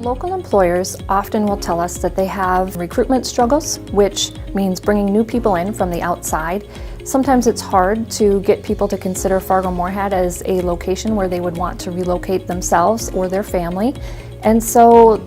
Local employers often will tell us that they have recruitment struggles, which means bringing new people in from the outside. Sometimes it's hard to get people to consider Fargo Moorhead as a location where they would want to relocate themselves or their family. And so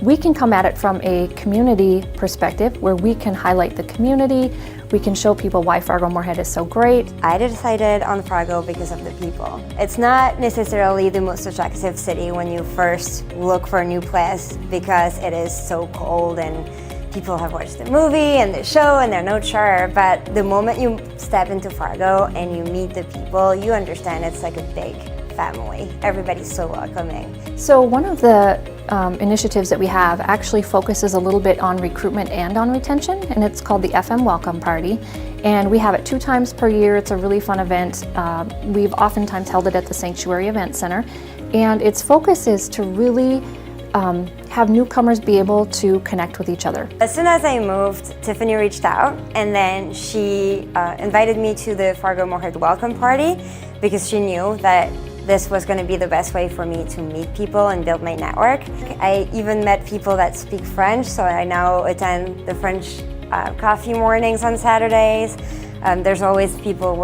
we can come at it from a community perspective where we can highlight the community, we can show people why Fargo Moorhead is so great. I decided on Fargo because of the people. It's not necessarily the most attractive city when you first look for a new place because it is so cold and people have watched the movie and the show and they're no charm, but the moment you step into Fargo and you meet the people, you understand it's like a big family. Everybody's so welcoming. So one of the initiatives that we have actually focuses a little bit on recruitment and on retention, and it's called the FM Welcome Party. And we have it 2 times per year. It's a really fun event. We've oftentimes held it at the Sanctuary Event Center, and its focus is to really have newcomers be able to connect with each other. As soon as I moved, Tiffany reached out and then she invited me to the Fargo Moorhead Welcome Party because she knew that this was going to be the best way for me to meet people and build my network. I even met people that speak French, so I now attend the French coffee mornings on Saturdays. There's always people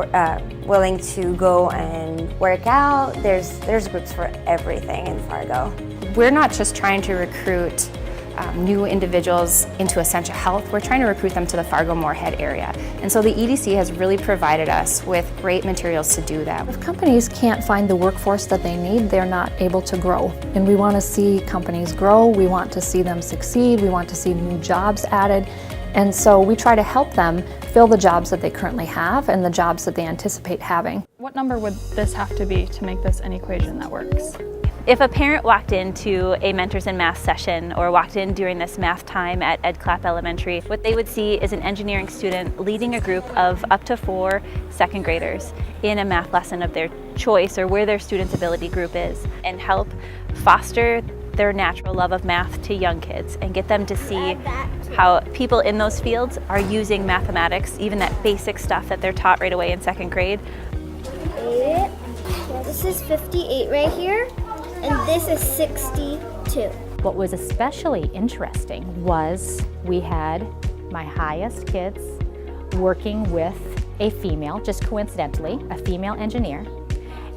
willing to go and work out. There's groups for everything in Fargo. We're not just trying to recruit new individuals into Essentia Health, we're trying to recruit them to the Fargo Moorhead area. And so the EDC has really provided us with great materials to do that. If companies can't find the workforce that they need, they're not able to grow. And we want to see companies grow, we want to see them succeed, we want to see new jobs added. And so we try to help them fill the jobs that they currently have and the jobs that they anticipate having. What number would this have to be to make this an equation that works? If a parent walked into a Mentors in Math session or walked in during this math time at Ed Clapp Elementary, what they would see is an engineering student leading a group of up to 4 second graders in a math lesson of their choice or where their student's ability group is, and help foster their natural love of math to young kids and get them to see how people in those fields are using mathematics, even that basic stuff that they're taught right away in 2nd grade. 8. This is 58 right here. And this is 62. What was especially interesting was we had my highest kids working with a female, just coincidentally, a female engineer.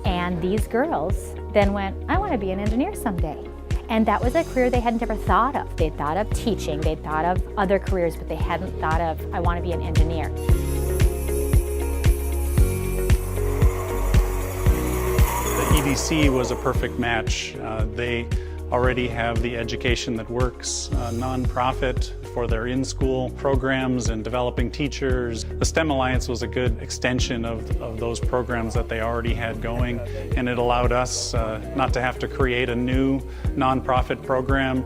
And these girls then went, I want to be an engineer someday. And that was a career they hadn't ever thought of. They'd thought of teaching, they'd thought of other careers, but they hadn't thought of, I want to be an engineer. EDC was a perfect match. They already have the Education That Works nonprofit for their in-school programs and developing teachers. The STEM Alliance was a good extension of those programs that they already had going, and it allowed us not to have to create a new nonprofit program.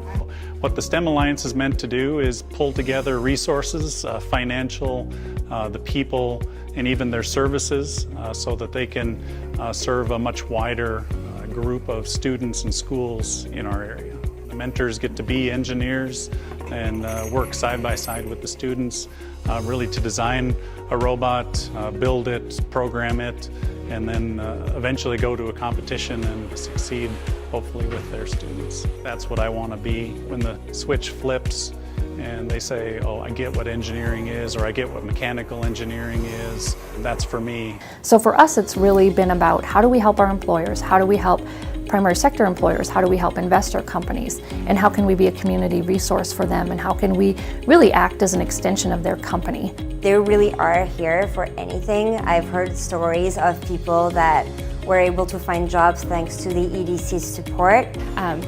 What the STEM Alliance is meant to do is pull together resources, financial, the people, and even their services so that they can serve a much wider group of students and schools in our area. The mentors get to be engineers and work side by side with the students, really to design a robot, build it, program it, and then eventually go to a competition and succeed, hopefully, with their students. That's what I want to be when the switch flips and they say, oh, I get what engineering is, or I get what mechanical engineering is. That's for me. So for us, it's really been about how do we help our employers? How do we help primary sector employers? How do we help investor companies? And how can we be a community resource for them? And how can we really act as an extension of their company? They really are here for anything. I've heard stories of people that were able to find jobs thanks to the EDC's support.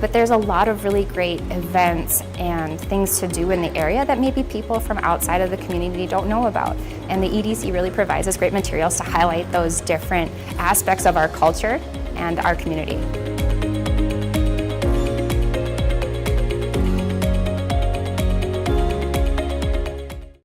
But there's a lot of really great events and things to do in the area that maybe people from outside of the community don't know about. And the EDC really provides us great materials to highlight those different aspects of our culture and our community.